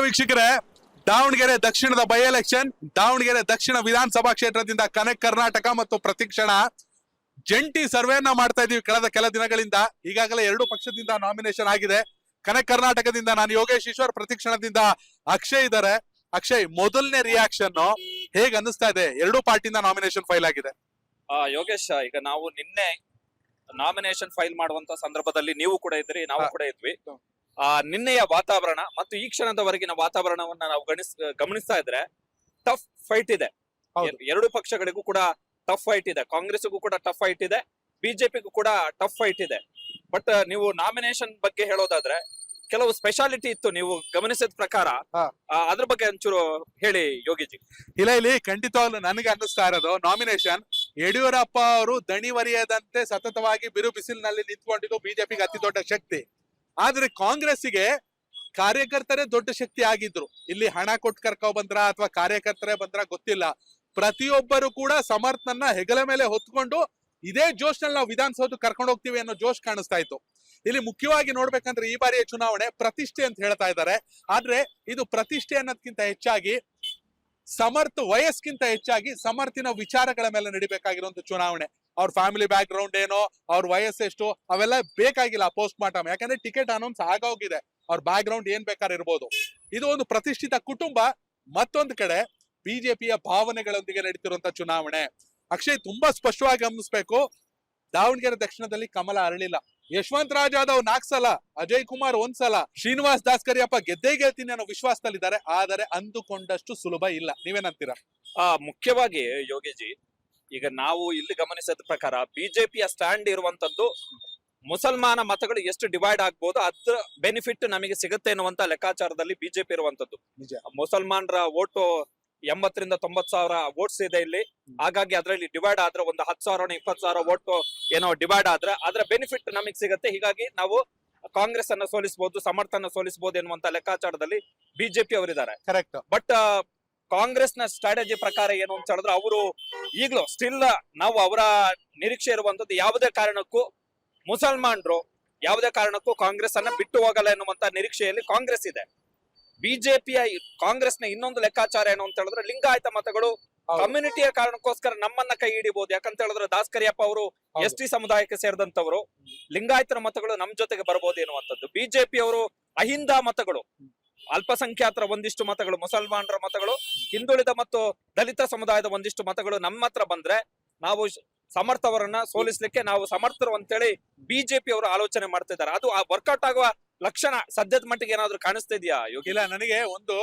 ವೀಕ್ಷಕರೇ, ದಾವಣಗೆರೆ ದಕ್ಷಿಣದ by election, Davanagere ದಕ್ಷಿಣ ವಿಧಾನಸಭಾ ಕ್ಷೇತ್ರದಿಂದ ಕನೆಕ್ಟ್ ಕರ್ನಾಟಕ ಮತ್ತು ಪ್ರತಿಕ್ಷಣ ಜಂಟಿ ಸರ್ವೆಯನ್ನ ಮಾಡ್ತಾ ಇದೀವಿ ಕಳೆದ ಕೆಲ ದಿನಗಳಿಂದ. ಈಗಾಗಲೇ 2 ಪಕ್ಷದಿಂದ ನಾಮಿನೇಷನ್ ಆಗಿದೆ. ಕನೆಕ್ಟ್ ಕರ್ನಾಟಕದಿಂದ ನಾನು ಯೋಗೇಶ್ ಈಶ್ವರ್, ಪ್ರತಿಕ್ಷಣದಿಂದ ಅಕ್ಷಯ್ ಇದ್ದಾರೆ. ಅಕ್ಷಯ್, ಮೊದಲನೇ ರಿಯಾಕ್ಷನ್ ಹೇಗ್ ಅನ್ನಿಸ್ತಾ ಇದೆ? 2 ಪಾರ್ಟಿಯಿಂದ ನಾಮಿನೇಷನ್ ಫೈಲ್ ಆಗಿದೆ. ಯೋಗೇಶ್, ಈಗ ನಾವು ನಿನ್ನೆ ನಾಮಿನೇಷನ್ ಫೈಲ್ ಮಾಡುವಂತ ಸಂದರ್ಭದಲ್ಲಿ ನೀವು ಕೂಡ ಇದ್ರಿ, ನಾವು ಕೂಡ ಇದ್ವಿ. ನಿನ್ನೆಯ ವಾತಾವರಣ ಮತ್ತು ಈ ಕ್ಷಣದವರೆಗಿನ ವಾತಾವರಣವನ್ನ ನಾವು ಗಮನಿಸ್ತಾ ಇದ್ರೆ ಟಫ್ ಫೈಟ್ ಇದೆ. 2 ಪಕ್ಷಗಳಿಗೂ ಕೂಡ ಟಫ್ ಫೈಟ್ ಇದೆ. ಕಾಂಗ್ರೆಸ್ಗೂ ಕೂಡ ಟಫ್ ಫೈಟ್ ಇದೆ, ಬಿಜೆಪಿಗೂ ಕೂಡ ಟಫ್ ಫೈಟ್ ಇದೆ. ಬಟ್ ನೀವು ನಾಮಿನೇಷನ್ ಬಗ್ಗೆ ಹೇಳೋದಾದ್ರೆ ಕೆಲವು ಸ್ಪೆಷಾಲಿಟಿ ಇತ್ತು, ನೀವು ಗಮನಿಸಿದ ಪ್ರಕಾರ. ಅದ್ರ ಬಗ್ಗೆ ಒಂಚೂರು ಹೇಳಿ ಯೋಗಿಜಿ. ಇಲ್ಲಿ ಖಂಡಿತವಾಗ್ಲು ನನಗೆ ಅನ್ನಿಸ್ತಾ ಇರೋದು, ನಾಮಿನೇಷನ್ ಯಡಿಯೂರಪ್ಪ ಅವರು ದಣಿವರಿಯದಂತೆ ಸತತವಾಗಿ ಬಿರು ಬಿಸಿಲಿನಲ್ಲಿ ನಿಂತ್ಕೊಂಡಿದ್ದು ಬಿಜೆಪಿಗೆ ಅತಿ ದೊಡ್ಡ ಶಕ್ತಿ. ಆದ್ರೆ ಕಾಂಗ್ರೆಸ್ಸಿಗೆ ಕಾರ್ಯಕರ್ತರೇ ದೊಡ್ಡ ಶಕ್ತಿ ಆಗಿದ್ರು. ಇಲ್ಲಿ ಹಣ ಕೊಟ್ಟು ಕರ್ಕೊ ಬಂದ್ರ ಅಥವಾ ಕಾರ್ಯಕರ್ತರೇ ಬಂದ್ರ ಗೊತ್ತಿಲ್ಲ, ಪ್ರತಿಯೊಬ್ಬರು ಕೂಡ ಸಮರ್ಥನ ಹೆಗಲ ಮೇಲೆ ಹೊತ್ಕೊಂಡು ಇದೇ ಜೋಶ್ ನಲ್ಲಿ ನಾವು ವಿಧಾನಸೌಧ ಕರ್ಕೊಂಡು ಹೋಗ್ತೀವಿ ಅನ್ನೋ ಜೋಶ್ ಕಾಣಿಸ್ತಾ ಇತ್ತು. ಇಲ್ಲಿ ಮುಖ್ಯವಾಗಿ ನೋಡ್ಬೇಕಂದ್ರೆ ಈ ಬಾರಿಯ ಚುನಾವಣೆ ಪ್ರತಿಷ್ಠೆ ಅಂತ ಹೇಳ್ತಾ ಇದ್ದಾರೆ. ಆದ್ರೆ ಇದು ಪ್ರತಿಷ್ಠೆ ಅನ್ನೋದಕ್ಕಿಂತ ಹೆಚ್ಚಾಗಿ ವಯಸ್ಸಿಗಿಂತ ಹೆಚ್ಚಾಗಿ ಸಮರ್ಥಿನ ವಿಚಾರಗಳ ಮೇಲೆ ನಡಿಬೇಕಾಗಿರುವಂತ ಚುನಾವಣೆ. ಅವ್ರ ಫ್ಯಾಮಿಲಿ ಬ್ಯಾಕ್ ಗ್ರೌಂಡ್ ಏನೋ, ಅವ್ರ ವಯಸ್ಸೆಷ್ಟು, ಅವೆಲ್ಲ ಬೇಕಾಗಿಲ್ಲ ಪೋಸ್ಟ್ ಮಾರ್ಟಮ್. ಯಾಕಂದ್ರೆ ಟಿಕೆಟ್ ಅನೌನ್ಸ್ ಆಗೋಗಿದೆ, ಅವ್ರ ಬ್ಯಾಕ್ ಗ್ರೌಂಡ್ ಏನ್ ಬೇಕಾದ್ರೆ ಇರ್ಬೋದು. ಇದು ಒಂದು ಪ್ರತಿಷ್ಠಿತ ಕುಟುಂಬ. ಮತ್ತೊಂದು ಕಡೆ ಬಿಜೆಪಿಯ ಭಾವನೆಗಳೊಂದಿಗೆ ನಡೀತಿರುವಂತ ಚುನಾವಣೆ. ಅಕ್ಷಯ್, ತುಂಬಾ ಸ್ಪಷ್ಟವಾಗಿ ಗಮನಿಸ್ಬೇಕು, ದಾವಣಗೆರೆ ದಕ್ಷಿಣದಲ್ಲಿ ಕಮಲ ಅರಳಿಲ್ಲ. ಯಶವಂತ ರಾಜ್ ಯಾದವ್ 4 ಸಲ, ಅಜಯ್ ಕುಮಾರ್ 1 ಸಲ, ಶ್ರೀನಿವಾಸ್ ದಾಸ್ ಕರಿಯಪ್ಪ ಗೆದ್ದೇ ಗೆಲ್ತೀನಿ ಅನ್ನೋ ವಿಶ್ವಾಸದಲ್ಲಿದ್ದಾರೆ. ಆದರೆ ಅಂದುಕೊಂಡಷ್ಟು ಸುಲಭ ಇಲ್ಲ. ನೀವೇನಂತೀರಾ? ಮುಖ್ಯವಾಗಿ ಯೋಗಿಜಿ, ಈಗ ನಾವು ಇಲ್ಲಿ ಗಮನಿಸಿದ ಪ್ರಕಾರ ಬಿಜೆಪಿಯ ಸ್ಟ್ಯಾಂಡ್ ಇರುವಂತದ್ದು ಮುಸಲ್ಮಾನ ಮತಗಳು ಎಷ್ಟು ಡಿವೈಡ್ ಆಗ್ಬೋದು ಅದ್ರ ಬೆನಿಫಿಟ್ ನಮಗೆ ಸಿಗುತ್ತೆ ಎನ್ನುವಂತ ಲೆಕ್ಕಾಚಾರದಲ್ಲಿ ಬಿಜೆಪಿ ಇರುವಂತದ್ದು. ಮುಸಲ್ಮಾನರ ಓಟು 80 ರಿಂದ 90 ಸಾವಿರ ವೋಟ್ಸ್ ಇದೆ ಇಲ್ಲಿ. ಹಾಗಾಗಿ ಅದರಲ್ಲಿ ಡಿವೈಡ್ ಆದ್ರೆ ಒಂದು 10,000 20,000 ವೋಟ್ ಏನೋ ಡಿವೈಡ್ ಆದ್ರೆ ಅದರ ಬೆನಿಫಿಟ್ ನಮಗೆ ಸಿಗುತ್ತೆ. ಹೀಗಾಗಿ ನಾವು ಕಾಂಗ್ರೆಸ್ ಅನ್ನ ಸೋಲಿಸಬಹುದು, ಸಮರ್ಥನ ಸೋಲಿಸಬಹುದು ಎನ್ನುವಂತ ಲೆಕ್ಕಾಚಾರದಲ್ಲಿ ಬಿಜೆಪಿ ಅವರಿದ್ದಾರೆ. ಕರೆಕ್ಟ್. ಬಟ್ ಕಾಂಗ್ರೆಸ್ ನ ಸ್ಟ್ರಾಟಜಿ ಪ್ರಕಾರ ಏನು ಅಂತ ಹೇಳಿದ್ರೆ, ಅವರು ಈಗಲೂ ಸ್ಟಿಲ್ ನಾವು ಅವರ ನಿರೀಕ್ಷೆ ಇರುವಂತದ್ದು ಯಾವುದೇ ಕಾರಣಕ್ಕೂ ಮುಸಲ್ಮಾನರು ಯಾವುದೇ ಕಾರಣಕ್ಕೂ ಕಾಂಗ್ರೆಸ್ ಅನ್ನ ಬಿಟ್ಟು ಹೋಗಲ್ಲ ಎನ್ನುವಂತ ನಿರೀಕ್ಷೆಯಲ್ಲಿ ಕಾಂಗ್ರೆಸ್ ಇದೆ. ಬಿಜೆಪಿಯ ಕಾಂಗ್ರೆಸ್ ನ ಇನ್ನೊಂದು ಲೆಕ್ಕಾಚಾರ ಏನು ಅಂತ ಹೇಳಿದ್ರೆ, ಲಿಂಗಾಯತ ಮತಗಳು ಕಮ್ಯುನಿಟಿಯ ಕಾರಣಕ್ಕೋಸ್ಕರ ನಮ್ಮನ್ನ ಕೈ ಹಿಡಿಬಹುದು. ಯಾಕಂತ ಹೇಳಿದ್ರೆ ದಾಸ್ ಕರಿಯಪ್ಪ ಅವರು ST ಸಮುದಾಯಕ್ಕೆ ಸೇರಿದಂತವರು, ಲಿಂಗಾಯತರ ಮತಗಳು ನಮ್ ಜೊತೆಗೆ ಬರಬಹುದು ಎನ್ನುವಂಥದ್ದು. ಬಿಜೆಪಿ ಅವರು ಅಹಿಂದ ಮತಗಳು, ಅಲ್ಪಸಂಖ್ಯಾತರ ಒಂದಿಷ್ಟು ಮತಗಳು, ಮುಸಲ್ಮಾನರ ಮತಗಳು, ಹಿಂದುಳಿದ ಮತ್ತು ದಲಿತ ಸಮುದಾಯದ ಒಂದಿಷ್ಟು ಮತಗಳು ನಮ್ಮ ಹತ್ರ ಬಂದ್ರೆ ನಾವು ಸಮರ್ಥವರನ್ನ ಸೋಲಿಸ್ಲಿಕ್ಕೆ ನಾವು ಸಮರ್ಥರು ಅಂತೇಳಿ ಬಿಜೆಪಿ ಅವರು ಆಲೋಚನೆ ಮಾಡ್ತಿದ್ದಾರೆ. ಅದು ವರ್ಕೌಟ್ ಆಗುವ ಲಕ್ಷಣ ಸದ್ಯದ ಮಟ್ಟಿಗೆ ಏನಾದ್ರು ಕಾಣಿಸ್ತಾ ಇದೆಯಾ ಯೋಗಿ? ಇಲ್ಲ, ನನಗೆ ಒಂದು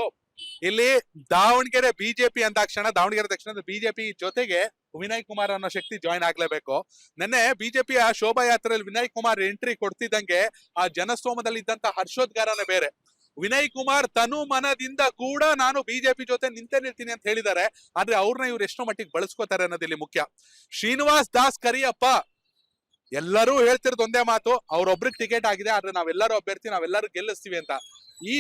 ಇಲ್ಲಿ ದಾವಣಗೆರೆ ಬಿಜೆಪಿ ಅಂದಾಕ್ಷಣ ದಾವಣಗೆರೆ ದಕ್ಷಿಣದ ಬಿಜೆಪಿ ಜೊತೆಗೆ ವಿನಯ್ ಕುಮಾರ್ ಅನ್ನೋ ಶಕ್ತಿ ಜಾಯಿನ್ ಆಗ್ಲೇಬೇಕು. ನಿನ್ನೆ ಬಿಜೆಪಿಯ ಶೋಭಾ ಯಾತ್ರೆಯಲ್ಲಿ ವಿನಯ್ ಕುಮಾರ್ ಎಂಟ್ರಿ ಕೊಡ್ತಿದ್ದಂಗೆ ಆ ಜನಸ್ತೋಮದಲ್ಲಿ ಇದ್ದಂತ ಹರ್ಷೋದ್ಗಾರನೇ ಬೇರೆ. ವಿನಯ್ ಕುಮಾರ್ ತನು ಮನದಿಂದ ಕೂಡ ನಾನು ಬಿಜೆಪಿ ಜೊತೆ ನಿಂತೇ ನಿಲ್ತೀನಿ ಅಂತ ಹೇಳಿದ್ದಾರೆ. ಆದ್ರೆ ಅವ್ರನ್ನ ಇವ್ರು ಎಷ್ಟೋ ಮಟ್ಟಿಗೆ ಬಳಸ್ಕೋತಾರೆ ಅನ್ನೋದಿಲ್ಲಿ ಮುಖ್ಯ. ಶ್ರೀನಿವಾಸ್ ದಾಸ್ ಕರಿಯಪ್ಪ, ಎಲ್ಲರೂ ಹೇಳ್ತಿರೋದು ಒಂದೇ ಮಾತು, ಅವ್ರೊಬ್ರಿಗೆ ಟಿಕೆಟ್ ಆಗಿದೆ, ಆದ್ರೆ ನಾವೆಲ್ಲರೂ ಅಭ್ಯರ್ಥಿ, ನಾವೆಲ್ಲರೂ ಗೆಲ್ಲಿಸ್ತೀವಿ ಅಂತ. ಈ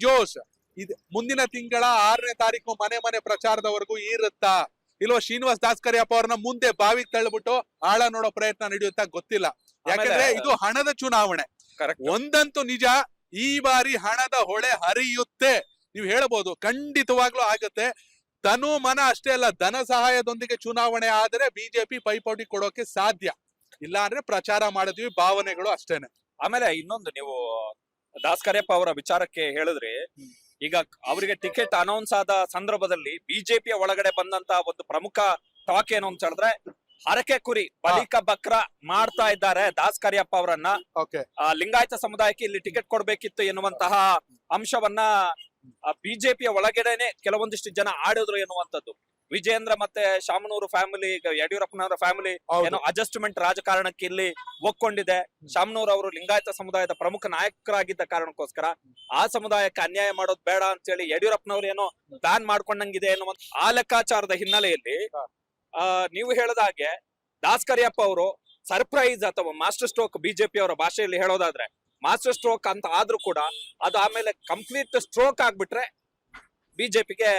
ಜೋಶ್ ಇದು ಮುಂದಿನ ತಿಂಗಳ 6ನೇ ತಾರೀಕು ಮನೆ ಪ್ರಚಾರದವರೆಗೂ ಇರುತ್ತಾ ಇಲ್ವಾ? ಶ್ರೀನಿವಾಸ್ ದಾಸ್ ಕರಿಯಪ್ಪ ಅವ್ರನ್ನ ಮುಂದೆ ಬಾವಿಗೆ ತಳ್ಳಿಬಿಟ್ಟು ಆಳ ನೋಡೋ ಪ್ರಯತ್ನ ನಡೆಯುತ್ತಾ ಗೊತ್ತಿಲ್ಲ. ಯಾಕಂದ್ರೆ ಇದು ಹಣದ ಚುನಾವಣೆ. ಒಂದಂತೂ ನಿಜ, ಈ ಬಾರಿ ಹಣದ ಹೊಳೆ ಹರಿಯುತ್ತೆ. ನೀವು ಹೇಳಬಹುದು, ಖಂಡಿತವಾಗ್ಲೂ ಆಗುತ್ತೆ. ತನು ಮನ ಅಷ್ಟೇ ಅಲ್ಲ, ಧನ ಸಹಾಯದೊಂದಿಗೆ ಚುನಾವಣೆ ಆದರೆ ಬಿಜೆಪಿ ಪೈಪೋಟಿ ಕೊಡೋಕೆ ಸಾಧ್ಯ. ಇಲ್ಲ ಅಂದ್ರೆ ಪ್ರಚಾರ ಮಾಡಿದ್ವಿ, ಭಾವನೆಗಳು ಅಷ್ಟೇನೆ. ಆಮೇಲೆ ಇನ್ನೊಂದು, ನೀವು ದಾಸ್ ಕರಿಯಪ್ಪ ಅವರ ವಿಚಾರಕ್ಕೆ ಹೇಳಿದ್ರಿ, ಈಗ ಅವರಿಗೆ ಟಿಕೆಟ್ ಅನೌನ್ಸ್ ಆದ ಸಂದರ್ಭದಲ್ಲಿ ಬಿಜೆಪಿಯ ಒಳಗಡೆ ಬಂದಂತ ಒಂದು ಪ್ರಮುಖ ಟಾಕ್ ಏನು ಅಂತ ಹೇಳಿದ್ರೆ, ಹರಕೆ ಕುರಿ ಬಲಿಕ ಬಕ್ರ ಮಾಡ್ತಾ ಇದ್ದಾರೆ ದಾಸ್ ಕರಿಯಪ್ಪ ಅವರನ್ನ. ಲಿಂಗಾಯತ ಸಮುದಾಯಕ್ಕೆ ಇಲ್ಲಿ ಟಿಕೆಟ್ ಕೊಡ್ಬೇಕಿತ್ತು ಎನ್ನುವಂತಹ ಅಂಶವನ್ನ ಬಿಜೆಪಿಯ ಒಳಗಡೆನೆ ಕೆಲವೊಂದಿಷ್ಟು ಜನ ಆಡಿದ್ರು ಎನ್ನುವಂಥದ್ದು. ವಿಜೇಂದ್ರ ಮತ್ತೆ ಶಾಮನೂರು ಫ್ಯಾಮಿಲಿ, ಯಡಿಯೂರಪ್ಪನವರ ಫ್ಯಾಮಿಲಿ ಏನೋ ಅಡ್ಜಸ್ಟ್ಮೆಂಟ್ ರಾಜಕಾರಣಕ್ಕೆ ಇಲ್ಲಿ ಒಕ್ಕೊಂಡಿದೆ. ಶಾಮನೂರ್ ಅವರು ಲಿಂಗಾಯತ ಸಮುದಾಯದ ಪ್ರಮುಖ ನಾಯಕರಾಗಿದ್ದ ಕಾರಣಕ್ಕೋಸ್ಕರ ಆ ಸಮುದಾಯಕ್ಕೆ ಅನ್ಯಾಯ ಮಾಡೋದು ಬೇಡ ಅಂತ ಹೇಳಿ ಯಡಿಯೂರಪ್ಪನವ್ರು ಏನೋ ಪ್ಲಾನ್ ಮಾಡ್ಕೊಂಡಂಗಿದೆ ಎನ್ನುವಂತ ಆ ಲೆಕ್ಕಾಚಾರದ ಹಿನ್ನೆಲೆಯಲ್ಲಿ ನೀವು ಹೇಳಿದ ಹಾಗೆ ದಾಸ್ ಕರಿಯಪ್ಪ ಅವರು ಸರ್ಪ್ರೈಸ್ ಅಥವಾ ಮಾಸ್ಟರ್ ಸ್ಟ್ರೋಕ್, ಬಿಜೆಪಿ ಅವರ ಭಾಷೆಯಲ್ಲಿ ಹೇಳೋದಾದ್ರೆ ಮಾಸ್ಟರ್ ಸ್ಟ್ರೋಕ್ ಅಂತ ಆದ್ರೂ ಕೂಡ ಅದು ಆಮೇಲೆ ಕಂಪ್ಲೀಟ್ ಸ್ಟ್ರೋಕ್ ಆಗ್ಬಿಟ್ರೆ ಬಿಜೆಪಿಗೆ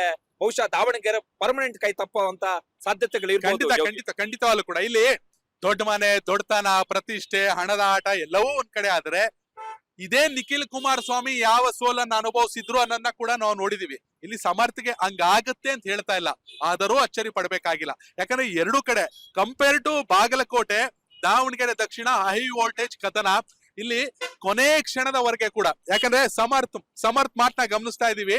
ಬಹುಶಃ ದಾವಣಗೆರೆ ಪರ್ಮನೆಂಟ್ ಕೈ ತಪ್ಪುವಂತ ಸಾಧ್ಯತೆಗಳು ಇರ್ಬೋದು. ಖಂಡಿತವಾಗ್ಲೂ ಕೂಡ ಇಲ್ಲಿ ದೊಡ್ಡ ಮನೆ, ದೊಡ್ಡತನ, ಪ್ರತಿಷ್ಠೆ, ಹಣದ ಆಟ ಎಲ್ಲವೂ ಒಂದ್ ಕಡೆ ಆದ್ರೆ ಇದೇ ನಿಖಿಲ್ ಕುಮಾರಸ್ವಾಮಿ ಯಾವ ಸೋಲನ್ನ ಅನುಭವಿಸಿದ್ರು ಅನ್ನೋದನ್ನ ಕೂಡ ನಾವು ನೋಡಿದೀವಿ. ಇಲ್ಲಿ ಸಮರ್ಥಗೆ ಹಂಗಾಗತ್ತೆ ಅಂತ ಹೇಳ್ತಾ ಇಲ್ಲ, ಆದರೂ ಅಚ್ಚರಿ ಪಡ್ಬೇಕಾಗಿಲ್ಲ. ಯಾಕಂದ್ರೆ ಎರಡು ಕಡೆ compare to Bagalkot, Davanagere Dakshina high voltage ಕದನ. ಇಲ್ಲಿ ಕೊನೆ ಕ್ಷಣದವರೆಗೆ ಕೂಡ, ಯಾಕಂದ್ರೆ ಸಮರ್ಥ್ ಮಾತನ್ನ ಗಮನಿಸ್ತಾ ಇದೀವಿ.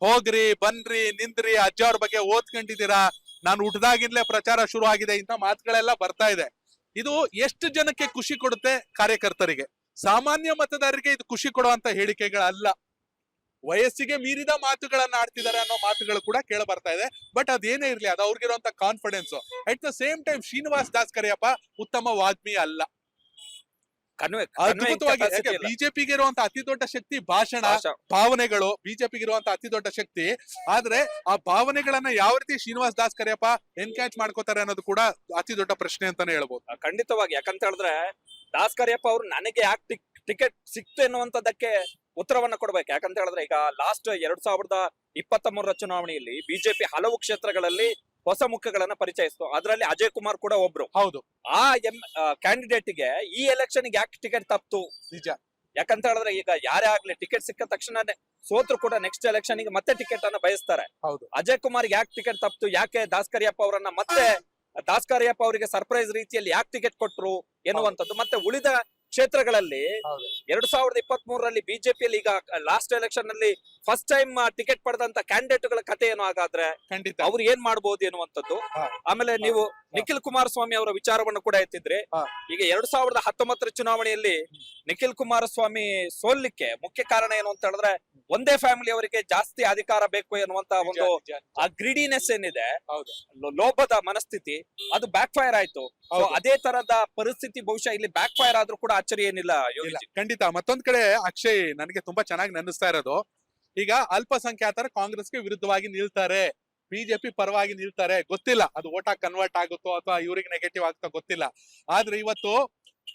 ಹೋಗ್ರಿ ಬನ್ರಿ ನಿಂದ್ರಿ, ಅಜ್ಜ ಅವ್ರ ಬಗ್ಗೆ ಓದ್ಕೊಂಡಿದ್ದೀರಾ, ನಾನು ಹುಟ್ಟದಾಗಿಂದಲೇ ಪ್ರಚಾರ ಶುರು ಆಗಿದೆ, ಇಂಥ ಮಾತುಗಳೆಲ್ಲ ಬರ್ತಾ ಇದೆ. ಇದು ಎಷ್ಟು ಜನಕ್ಕೆ ಖುಷಿ ಕೊಡುತ್ತೆ? ಕಾರ್ಯಕರ್ತರಿಗೆ, ಸಾಮಾನ್ಯ ಮತದಾರರಿಗೆ ಇದು ಖುಷಿ ಕೊಡುವಂತ ಹೇಳಿಕೆಗಳಲ್ಲ. ವಯಸ್ಸಿಗೆ ಮೀರಿದ ಮಾತುಗಳನ್ನ ಆಡ್ತಿದ್ದಾರೆ ಅನ್ನೋ ಮಾತುಗಳು ಕೂಡ ಕೇಳ ಬರ್ತಾ ಇದೆ. ಬಟ್ ಅದೇನೇ ಇರ್ಲಿ, ಅದು ಅವ್ರಿಗಿರುವಂತ confidence. At the same time Srinivas Das Kariyappa ಉತ್ತಮ ವಾಗ್ಮಿ ಅಲ್ಲ. ಅದ್ಭುತವಾಗಿ ಬಿಜೆಪಿಗೆ ಇರುವಂತ ಅತಿ ದೊಡ್ಡ ಶಕ್ತಿ ಭಾಷಣ, ಭಾವನೆಗಳು. ಬಿಜೆಪಿಗೆ ಇರುವಂತ ಅತಿ ದೊಡ್ಡ ಶಕ್ತಿ. ಆದ್ರೆ ಆ ಭಾವನೆಗಳನ್ನ ಯಾವ ರೀತಿ ಶ್ರೀನಿವಾಸ್ ದಾಸ್ ಕರಿಯಪ್ಪ ಎನ್ಕ್ಯಾಚ್ ಮಾಡ್ಕೋತಾರೆ ಅನ್ನೋದು ಕೂಡ ಅತಿ ದೊಡ್ಡ ಪ್ರಶ್ನೆ ಅಂತಾನೆ ಹೇಳ್ಬೋದು. ಖಂಡಿತವಾಗಿ. ಯಾಕಂತ ಹೇಳಿದ್ರೆ ದಾಸ್ ಕರಿಯಪ್ಪ ಅವರು ನನಗೆ ಯಾಕೆ ಟಿಕೆಟ್ ಸಿಕ್ತು ಎನ್ನುವಂತದಕ್ಕೆ ಉತ್ತರವನ್ನ ಕೊಡ್ಬೇಕು. ಯಾಕಂತ ಹೇಳಿದ್ರೆ ಈಗ ಲಾಸ್ಟ್ 2023 ಚುನಾವಣೆಯಲ್ಲಿ ಬಿಜೆಪಿ ಹಲವು ಕ್ಷೇತ್ರಗಳಲ್ಲಿ ಹೊಸ ಮುಖಗಳನ್ನ ಪರಿಚಯಿಸಿತು. ಅದರಲ್ಲಿ ಅಜಯ್ ಕುಮಾರ್ ಕೂಡ ಒಬ್ರು. ಹೌದು. ಆ ಕ್ಯಾಂಡಿಡೇಟ್ ಗೆ ಈ ಎಲೆಕ್ಷನ್ ಯಾಕೆ ಟಿಕೆಟ್ ತಪ್ತು? ನಿಜ. ಯಾಕಂತ ಹೇಳಿದ್ರೆ ಈಗ ಯಾರೇ ಆಗ್ಲಿ ಟಿಕೆಟ್ ಸಿಕ್ಕ ತಕ್ಷಣ ಸೋತ್ರು ಕೂಡ ನೆಕ್ಸ್ಟ್ ಎಲೆಕ್ಷನ್ ಗೆ ಮತ್ತೆ ಟಿಕೆಟ್ ಅನ್ನ ಬಯಸ್ತಾರೆ. ಹೌದು. ಅಜಯ್ ಕುಮಾರ್ ಯಾಕೆ ಟಿಕೆಟ್ ತಪ್ತು? ಯಾಕೆ ದಾಸ್ ಕರಿಯಪ್ಪ ಅವರನ್ನ ಮತ್ತೆ ದಾಸ್ ಕರಿಯಪ್ಪ ಅವರಿಗೆ ಸರ್ಪ್ರೈಸ್ ರೀತಿಯಲ್ಲಿ ಯಾಕೆ ಟಿಕೆಟ್ ಕೊಟ್ರು ಎನ್ನುವಂಥದ್ದು. ಮತ್ತೆ ಉಳಿದ ಕ್ಷೇತ್ರಗಳಲ್ಲಿ 2023ರಲ್ಲಿ ಬಿಜೆಪಿಯಲ್ಲಿ ಈಗ ಲಾಸ್ಟ್ ಎಲೆಕ್ಷನ್ ನಲ್ಲಿ ಫಸ್ಟ್ ಟೈಮ್ ಟಿಕೆಟ್ ಪಡೆದಂತ ಕ್ಯಾಂಡಿಡೇಟ್ಗಳ ಕಥೆ ಏನು ಹಾಗಾದ್ರೆ? ಖಂಡಿತ ಅವ್ರು ಏನ್ ಮಾಡಬಹುದು ಎನ್ನುವಂಥದ್ದು. ಆಮೇಲೆ ನೀವು ನಿಖಿಲ್ ಕುಮಾರಸ್ವಾಮಿ ಅವರ ವಿಚಾರವನ್ನು ಕೂಡ ಎತ್ತಿದ್ರೆ, ಈಗ 2019 ಚುನಾವಣೆಯಲ್ಲಿ ನಿಖಿಲ್ ಕುಮಾರಸ್ವಾಮಿ ಸೋಲಿಕ್ಕೆ ಮುಖ್ಯ ಕಾರಣ ಏನು ಅಂತ ಹೇಳಿದ್ರೆ, ಒಂದೇ ಫ್ಯಾಮಿಲಿ ಅವರಿಗೆ ಜಾಸ್ತಿ ಅಧಿಕಾರ ಬೇಕು ಎನ್ನುವಂತ ಒಂದು ಆ ಗ್ರೀಡಿನೆಸ್ ಏನಿದೆ, ಲೋಭದ ಮನಸ್ಥಿತಿ, ಅದು ಬ್ಯಾಕ್ ಫೈರ್ ಆಯ್ತು. ಅದೇ ತರದ ಪರಿಸ್ಥಿತಿ ಬಹುಶಃ ಇಲ್ಲಿ ಬ್ಯಾಕ್ ಫೈರ್ ಆದ್ರೂ ಕೂಡ ಅಚ್ಚರಿ ಏನಿಲ್ಲ. ಖಂಡಿತ. ಮತ್ತೊಂದ್ ಕಡೆ ಅಕ್ಷಯ್, ನನಗೆ ತುಂಬಾ ಚೆನ್ನಾಗಿ ನೆನೆಸ್ತಾ ಇರೋದು, ಈಗ ಅಲ್ಪಸಂಖ್ಯಾತರ ಕಾಂಗ್ರೆಸ್ಗೆ ವಿರುದ್ಧವಾಗಿ ನಿಲ್ತಾರೆ, ಬಿಜೆಪಿ ಪರವಾಗಿ ನಿಲ್ತಾರೆ. ಗೊತ್ತಿಲ್ಲ ಅದು ಓಟ್ ಆಗಿ ಕನ್ವರ್ಟ್ ಆಗುತ್ತೋ ಅಥವಾ ಇವ್ರಿಗೆ ನೆಗೆಟಿವ್ ಆಗ್ತಾ ಗೊತ್ತಿಲ್ಲ. ಆದ್ರೆ ಇವತ್ತು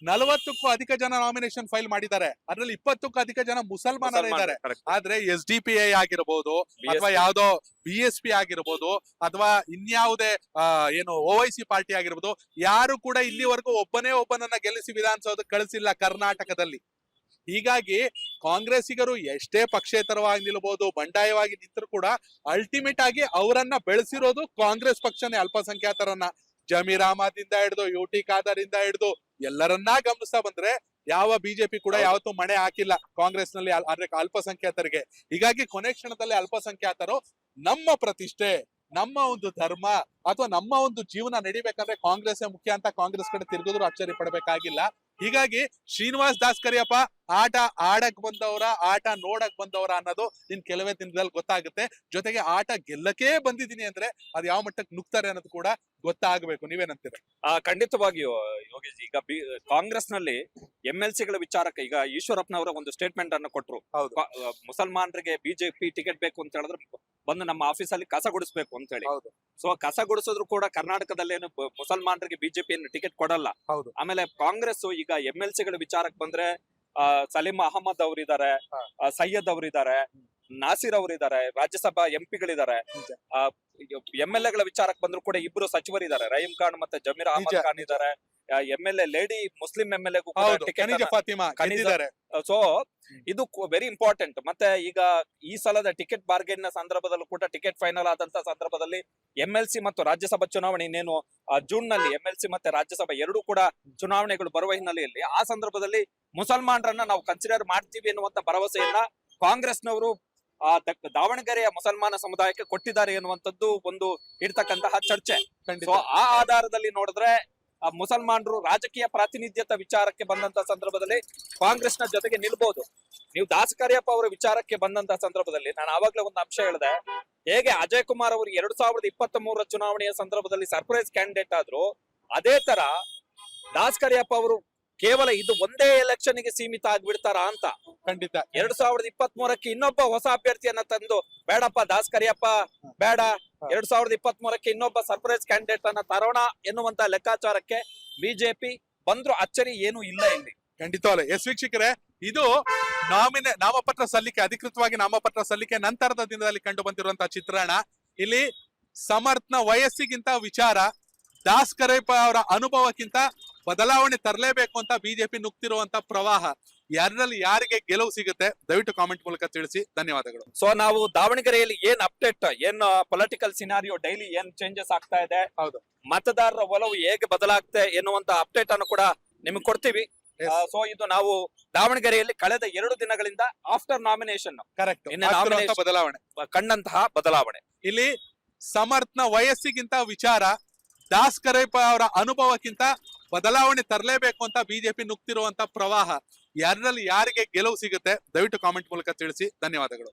40ಕ್ಕೂ ಅಧಿಕ ಜನ ನಾಮಿನೇಷನ್ ಫೈಲ್ ಮಾಡಿದ್ದಾರೆ. ಅದ್ರಲ್ಲಿ 20ಕ್ಕೂ ಅಧಿಕ ಜನ ಮುಸಲ್ಮಾನರು ಇದ್ದಾರೆ. ಆದ್ರೆ SDPI ಆಗಿರ್ಬೋದು, ಅಥವಾ ಯಾವ್ದೋ BSP ಆಗಿರ್ಬೋದು, ಅಥವಾ ಇನ್ಯಾವುದೇ ಏನು OIC ಪಾರ್ಟಿ ಆಗಿರ್ಬೋದು, ಯಾರು ಕೂಡ ಇಲ್ಲಿವರೆಗೂ ಒಬ್ಬನನ್ನ ಗೆಲ್ಲಿಸಿ ವಿಧಾನಸೌಧಕ್ಕೆ ಕಳಿಸಿಲ್ಲ ಕರ್ನಾಟಕದಲ್ಲಿ. ಹೀಗಾಗಿ ಕಾಂಗ್ರೆಸ್ಸಿಗರು ಎಷ್ಟೇ ಪಕ್ಷೇತರವಾಗಿ ನಿಲ್ಬಹುದು, ಬಂಡಾಯವಾಗಿ ನಿಂತರೂ ಕೂಡ ಅಲ್ಟಿಮೇಟ್ ಆಗಿ ಅವರನ್ನ ಬೆಳೆಸಿರೋದು ಕಾಂಗ್ರೆಸ್ ಪಕ್ಷನೇ. ಅಲ್ಪಸಂಖ್ಯಾತರನ್ನ ಜಮೀರ್ ಅಹಮದ್ ಇಂದ ಹಿಡಿದು UT ಖಾದರ್ ಇಂದ ಹಿಡಿದು ಎಲ್ಲರನ್ನ ಗಮನಿಸ್ತಾ ಬಂದ್ರೆ ಯಾವ ಬಿಜೆಪಿ ಕೂಡ ಯಾವತ್ತೂ ಮಣೆ ಹಾಕಿಲ್ಲ ಕಾಂಗ್ರೆಸ್ ನಲ್ಲಿ ಅಲ್ಪಸಂಖ್ಯಾತರಿಗೆ. ಹೀಗಾಗಿ ಕೊನೆ ಕ್ಷಣದಲ್ಲಿ ಅಲ್ಪಸಂಖ್ಯಾತರು ನಮ್ಮ ಪ್ರತಿಷ್ಠೆ, ನಮ್ಮ ಒಂದು ಧರ್ಮ ಅಥವಾ ನಮ್ಮ ಒಂದು ಜೀವನ ನಡಿಬೇಕಂದ್ರೆ ಕಾಂಗ್ರೆಸ್ ಮುಖ್ಯ ಅಂತ ಕಾಂಗ್ರೆಸ್ ಕಡೆ ತಿರುಗಿದ್ರು ಅಚ್ಚರಿ ಪಡಬೇಕಾಗಿಲ್ಲ. ಹೀಗಾಗಿ ಶ್ರೀನಿವಾಸ್ ದಾಸ್ ಕರಿಯಪ್ಪ ಆಟ ಆಡಕ್ ಬಂದವರ, ಆಟ ನೋಡಕ್ ಬಂದವರ ಅನ್ನೋದು ಇನ್ ಕೆಲವೇ ದಿನದಲ್ಲಿ ಗೊತ್ತಾಗುತ್ತೆ. ಜೊತೆಗೆ ಆಟ ಗೆಲ್ಲಕ್ಕೆ ಬಂದಿದ್ದೀನಿ ಅಂದ್ರೆ ಅದು ಯಾವ ಮಟ್ಟಕ್ಕೆ ನುಗ್ತಾರೆ ಅನ್ನೋದು ಕೂಡ ಗೊತ್ತಾಗಬೇಕು. ನೀವೇನಂತೀರ? ಖಂಡಿತವಾಗಿಯೂ ಯೋಗೇಶ್. ಈಗ ಕಾಂಗ್ರೆಸ್ ನಲ್ಲಿ MLC ಗಳ ವಿಚಾರಕ್ಕೆ ಈಗ ಈಶ್ವರಪ್ಪನವರ ಒಂದು ಸ್ಟೇಟ್ಮೆಂಟ್ ಅನ್ನು ಕೊಟ್ರು. ಮುಸಲ್ಮಾನರಿಗೆ ಬಿಜೆಪಿ ಟಿಕೆಟ್ ಬೇಕು ಅಂತ ಹೇಳಿದ್ರೆ ಬಂದು ನಮ್ಮ ಆಫೀಸ್ ಅಲ್ಲಿ ಕಸ ಗುಡಿಸ್ಬೇಕು ಅಂತ ಹೇಳಿ. ಸೊ ಕಸ ಗುಡಿಸಿದ್ರು ಕೂಡ ಕರ್ನಾಟಕದಲ್ಲೇನು ಮುಸಲ್ಮಾನರಿಗೆ ಬಿಜೆಪಿ ಟಿಕೆಟ್ ಕೊಡಲ್ಲ. ಆಮೇಲೆ ಕಾಂಗ್ರೆಸ್ ಈಗ MLC ಗಳ ವಿಚಾರಕ್ಕೆ ಬಂದ್ರೆ ಸಲೀಂ ಅಹಮದ್ ಅವರಿದ್ದಾರೆ, ಸೈಯದ್ ಅವರಿದ್ದಾರೆ, ನಾಸಿರ್ ಅವರಿದ್ದಾರೆ, ರಾಜ್ಯಸಭಾ MP ಗಳಿದ್ದಾರೆ. MLA ಗಳ ವಿಚಾರಕ್ಕೆ ಬಂದ್ರು ಕೂಡ ಇಬ್ರು ಸಚಿವರಿದ್ದಾರೆ, ರಹೀಂ ಖಾನ್ ಮತ್ತೆ ಜಮೀರ್ ಅಹಮದ್ ಖಾನ್ ಇದ್ದಾರೆ. MLA lady Muslim MLA so ಇದು ವೆರಿ ಇಂಪಾರ್ಟೆಂಟ್. ಮತ್ತೆ ಈಗ ಈ ಸಲದ ಟಿಕೆಟ್ ಬಾರ್ಗೇನ್ ನ ಸಂದರ್ಭದಲ್ಲೂ ಕೂಡ ಟಿಕೆಟ್ ಫೈನಲ್ ಆದಂತ ಸಂದರ್ಭದಲ್ಲಿ MLC ಮತ್ತು ರಾಜ್ಯಸಭಾ ಚುನಾವಣೆ ಇನ್ನೇನು ಜೂನ್ ನಲ್ಲಿ MLC ಮತ್ತೆ ರಾಜ್ಯಸಭಾ ಎರಡೂ ಕೂಡ ಚುನಾವಣೆಗಳು ಬರುವ ಹಿನ್ನೆಲೆಯಲ್ಲಿ ಆ ಸಂದರ್ಭದಲ್ಲಿ ಮುಸಲ್ಮಾನರನ್ನ ನಾವು ಕನ್ಸಿಡರ್ ಮಾಡ್ತೀವಿ ಎನ್ನುವಂತ ಭರವಸೆಯನ್ನ ಕಾಂಗ್ರೆಸ್ನವರು ದಾವಣಗೆರೆಯ ಮುಸಲ್ಮಾನ ಸಮುದಾಯಕ್ಕೆ ಕೊಟ್ಟಿದ್ದಾರೆ ಎನ್ನುವಂಥದ್ದು ಒಂದು ಇರ್ತಕ್ಕಂತಹ ಚರ್ಚೆ. ಸೊ ಆ ಆಧಾರದಲ್ಲಿ ನೋಡಿದ್ರೆ ಮುಸಲ್ಮಾನರು ರಾಜಕೀಯ ಪ್ರಾತಿನಿಧ್ಯತೆ ವಿಚಾರಕ್ಕೆ ಬಂದಂತ ಸಂದರ್ಭದಲ್ಲಿ ಕಾಂಗ್ರೆಸ್ನ ಜೊತೆಗೆ ನಿಲ್ಬಹುದು. ನೀವು ದಾಸ್ ಕರಿಯಪ್ಪ ಅವರ ವಿಚಾರಕ್ಕೆ ಬಂದಂತ ಸಂದರ್ಭದಲ್ಲಿ ನಾನು ಆವಾಗ್ಲೇ ಒಂದು ಅಂಶ ಹೇಳಿದೆ, ಹೇಗೆ ಅಜಯ್ ಕುಮಾರ್ ಅವರು 2023 ಚುನಾವಣೆಯ ಸಂದರ್ಭದಲ್ಲಿ ಸರ್ಪ್ರೈಸ್ ಕ್ಯಾಂಡಿಡೇಟ್ ಆದ್ರು, ಅದೇ ತರ ದಾಸ್ ಕರಿಯಪ್ಪ ಅವರು ಕೇವಲ ಇದು ಒಂದೇ ಎಲೆಕ್ಷನ್ ಗೆ ಸೀಮಿತ ಆಗ್ಬಿಡ್ತಾರ ಅಂತ. ಖಂಡಿತ 2023ಕ್ಕೆ ಇನ್ನೊಬ್ಬ ಹೊಸ ಅಭ್ಯರ್ಥಿಯನ್ನ ತಂದು ಬೇಡಪ್ಪ ದಾಸ್ ಕರಿಯಪ್ಪ ಬೇಡ, 2023ಕ್ಕೆ ಇನ್ನೊಬ್ಬ ಸರ್ಪ್ರೈಸ್ ಕ್ಯಾಂಡಿಡೇಟ್ ಅನ್ನ ತರೋಣ ಎನ್ನುವಂತ ಲೆಕ್ಕಾಚಾರಕ್ಕೆ ಬಿಜೆಪಿ ಬಂದ್ರು ಅಚ್ಚರಿ ಏನು ಇಲ್ಲ ಇಲ್ಲಿ. ಖಂಡಿತವಲ್ಲ. ವೀಕ್ಷಕರೇ, ಇದು ನಾಮಪತ್ರ ಸಲ್ಲಿಕೆ, ಅಧಿಕೃತವಾಗಿ ನಾಮಪತ್ರ ಸಲ್ಲಿಕೆ ನಂತರದ ದಿನದಲ್ಲಿ ಕಂಡು ಬಂದಿರುವಂತಹ ಚಿತ್ರಣ. ಇಲ್ಲಿ ಸಮರ್ಥನ ವಯಸ್ಸಿಗಿಂತ ವಿಚಾರ, ದಾಸ್ ಕರಿಯಪ್ಪ ಅವರ ಅನುಭವಕ್ಕಿಂತ ಬದಲಾವಣೆ ತರಲೇಬೇಕು ಅಂತ ಬಿಜೆಪಿ ನುಗ್ತಿರುವಂತ ಪ್ರವಾಹ. ಯಾರಲ್ಲಿ ಯಾರಿಗೆ ಗೆಲುವು ಸಿಗುತ್ತೆ ದಯವಿಟ್ಟು ಕಾಮೆಂಟ್ ಮೂಲಕ ತಿಳಿಸಿ. ಧನ್ಯವಾದಗಳು. ಸೊ ನಾವು ದಾವಣಗೆರೆಯಲ್ಲಿ ಏನ್ ಅಪ್ಡೇಟ್ ಏನ್ ಪೊಲಿಟಿಕಲ್ ಸಿನಾರಿಯೋ ಡೈಲಿ ಏನ್ ಚೇಂಜಸ್ ಆಗ್ತಾ ಇದೆ, ಹೌದು. ಮತದಾರರ ಒಲವು ಹೇಗೆ ಬದಲಾಗ್ತದೆ ಎನ್ನುವಂತ ಅಪ್ಡೇಟ್ ಅನ್ನು ಕೂಡ ನಿಮ್ಗೆ ಕೊಡ್ತೀವಿ. Yes. ಸೊ ಇದು ನಾವು ದಾವಣಗೆರೆಯಲ್ಲಿ ಕಳೆದ 2 ದಿನಗಳಿಂದ ಆಫ್ಟರ್ ನಾಮಿನೇಷನ್ ಕರೆಕ್ಟ್ ಇನ್ನು nomination- ಬದಲಾವಣೆ ಕಂಡಂತಹ ಬದಲಾವಣೆ. ಇಲ್ಲಿ ಸಮರ್ಥನ ವಯಸ್ಸಿಗಿಂತ ವಿಚಾರ, ದಾಸ್ ಕರೇಪ ಅವರ ಅನುಭವಕ್ಕಿಂತ ಬದಲಾವಣೆ ತರಲೇಬೇಕು ಅಂತ ಬಿಜೆಪಿ ನುಗ್ತಿರುವಂತ ಪ್ರವಾಹ, ಯಾರಲ್ಲಿ ಯಾರಿಗೆ ಗೆಲುವು ಸಿಗುತ್ತೆ ದಯವಿಟ್ಟು ಕಾಮೆಂಟ್ ಮೂಲಕ ತಿಳಿಸಿ. ಧನ್ಯವಾದಗಳು.